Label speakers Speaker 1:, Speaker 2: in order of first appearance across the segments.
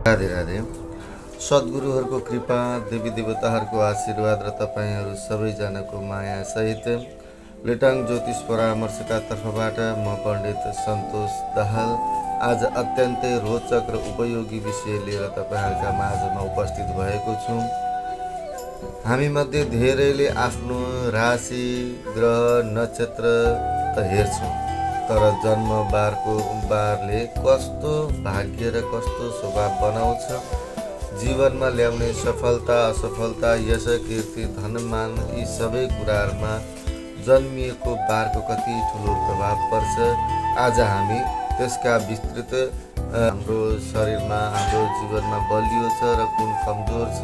Speaker 1: राधे राधे। सद्गुरुहरूको कृपा, देवी देवताहरूको आशीर्वाद र तपाईहरू सबैजनाको माया सहित लेटाङ ज्योतिष परामर्शका तर्फबाट म पण्डित सन्तोष दाहाल आज अत्यन्तै रोचक र उपयोगी विषय लिएर तपाईहरूका माझमा उपस्थित भएको छु। हामी मध्ये धेरैले आफ्नो राशि, ग्रह, नक्षत्र त हेर्छौँ, तर जन्म बारले कस्तो भाग्य र कस्तो स्वभाव बनाउँछ, जीवनमा ल्याउने सफलता, असफलता, यश, कीर्ति, धनमान यी सबै कुराहरूमा जन्मिएको बारको कति ठुलो प्रभाव पर्छ। आज हामी त्यसका विस्तृत हाम्रो शरीरमा, हाम्रो जीवनमा बलियो छ र कुन कमजोर छ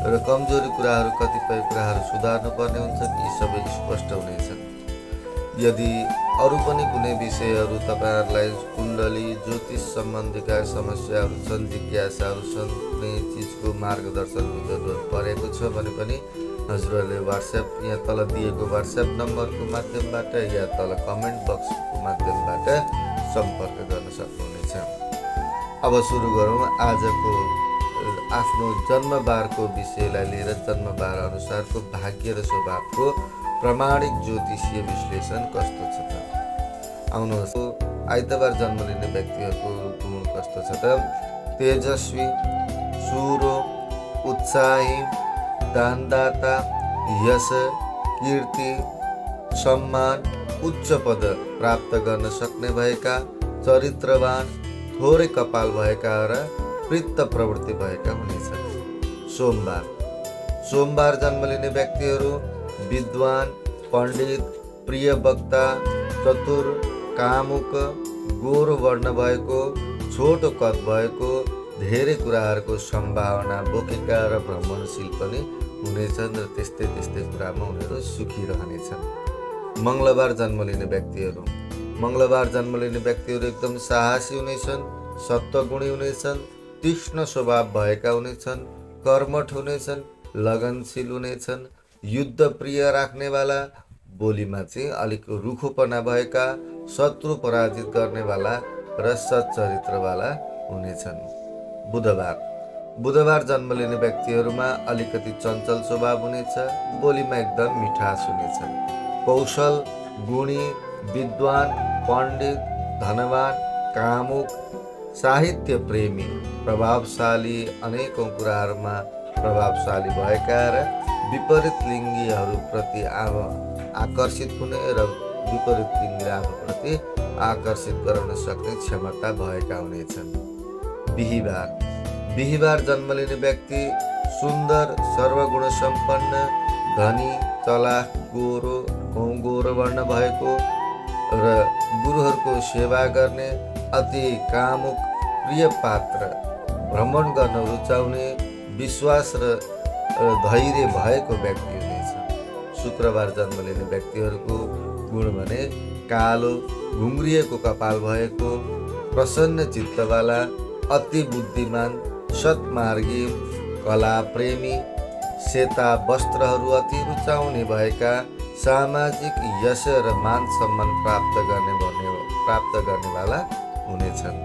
Speaker 1: र कमजोरी कुराहरू, कतिपय कुराहरू सुधार्नु पर्ने हुन्छ, यी सबै स्पष्ट हुनेछन्। यदि अरू पनि कुनै विषयहरू तपाईहरूलाई कुण्डली ज्योतिष सम्बन्धीका समस्याहरू छन्, जिज्ञासाहरू छन्, कुनै चिजको मार्गदर्शनको जरुरत परेको छ भने पनि हजुरहरूले वाट्सएप यहाँ तल दिएको वाट्सएप नम्बरको माध्यमबाट या तल कमेन्ट बक्सको माध्यमबाट सम्पर्क गर्न सक्नुहुनेछ। अब सुरु गरौँ आजको आफ्नो जन्मबारको विषयलाई लिएर जन्मबार अनुसारको भाग्य र स्वभावको प्रामाणिक ज्योतिषीय विश्लेषण कस्तो छ त? आउनुहोस्। आइतबार जन्म लिने व्यक्तिहरूको गुण कस्तो छ त? तेजस्वी, सुरो, उत्साही, दानदाता, यश, कीर्ति, सम्मान, उच्च पद प्राप्त गर्न सक्ने भएका, चरित्रवान, थोरै कपाल भएका र वृत्त प्रवृत्ति भएका हुनेछन्। सोमबार जन्म लिने व्यक्तिहरू विद्वान, पण्डित, प्रिय वक्ता, चतुर, कामुक, गोरो वर्ण भएको, छोटो कद भएको, धेरै कुराहरूको सम्भावना बोकेका र भ्रमणशील पनि हुनेछन् र त्यस्तै कुरामा उनीहरू सुखी रहनेछन्। मङ्गलबार जन्म लिने व्यक्तिहरू एकदम साहसी हुनेछन्, सत्वगुणी हुनेछन्, तीक्ष्ण स्वभाव भएका हुनेछन्, कर्मठ हुनेछन्, लगनशील हुनेछन्, युद्ध प्रिय राख्नेवाला, बोलीमा चाहिँ अलिक रुखोपना भएका, शत्रु पराजित गर्नेवाला र सच्चरित्रवाला हुनेछन्। बुधबार जन्म लिने व्यक्तिहरूमा अलिकति चञ्चल स्वभाव हुनेछ, बोलीमा एकदम मिठास हुनेछ, कौशल, गुणी, विद्वान, पण्डित, धनवान, कामुक, साहित्य प्रेमी, प्रभावशाली, अनेकौं कुराहरूमा प्रभावशाली भएका र विपरीत लिङ्गीहरूप्रति आकर्षित हुने र विपरीत लिङ्गी आफूप्रति आकर्षित गराउन सक्ने क्षमता भएका हुनेछन्। बिहीबार जन्म लिने व्यक्ति सुन्दर, सर्वगुण सम्पन्न, धनी, चलाख, गोरो वर्ण भएको र गुरुहरूको सेवा गर्ने, अति कामुक, प्रिय पात्र, भ्रमण गर्न रुचाउने, विश्वास र धैर्य भएको व्यक्ति हुनेछ। शुक्रबार जन्म लिने व्यक्तिहरूको गुण भने कालो, घुम्रिएको कपाल भएको, प्रसन्न चित्तवाला, अति बुद्धिमान, सत्मार्गी, कला प्रेमी, सेता वस्त्रहरू अति रुचाउने भएका, सामाजिक यश र मान सम्मान प्राप्त गर्नेवाला हुनेछन्।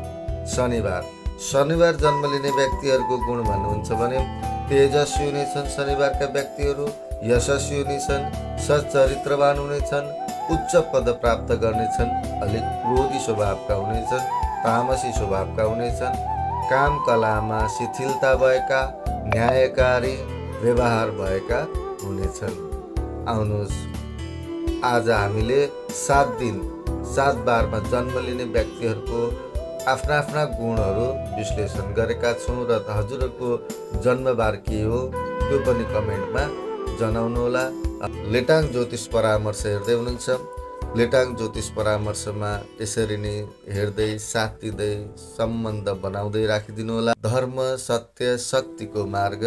Speaker 1: शनिबार जन्म लिने व्यक्तिहरूको गुण भन्नुहुन्छ भने तेजस्वी हुनेछन् शनिबारका व्यक्तिहरू, यशस्वी हुनेछन्, सच्चरित्रवान हुनेछन्, उच्च पद प्राप्त गर्नेछन्, अलिक क्रोधी स्वभावका हुनेछन्, तामसी स्वभावका हुनेछन्, काम कलामा शिथिलता भएका, न्यायकारी व्यवहार भएका हुनेछन्। आउनुहोस्, आज हामीले 7 बारमा जन्म लिने व्यक्तिहरूको आफ्ना गुणहरू विश्लेषण गरेका छौँ र हजुरहरूको जन्मबार के हो त्यो पनि कमेन्टमा जनाउनुहोला। लेटाङ ज्योतिष परामर्श हेर्दै हुनुहुन्छ, लेटाङ ज्योतिष परामर्शमा यसरी नै हेर्दै साथ दिँदै सम्बन्ध बनाउँदै राखिदिनुहोला। धर्म, सत्य, शक्तिको मार्ग,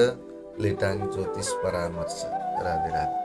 Speaker 1: लेटाङ ज्योतिष परामर्श। राधे राधे।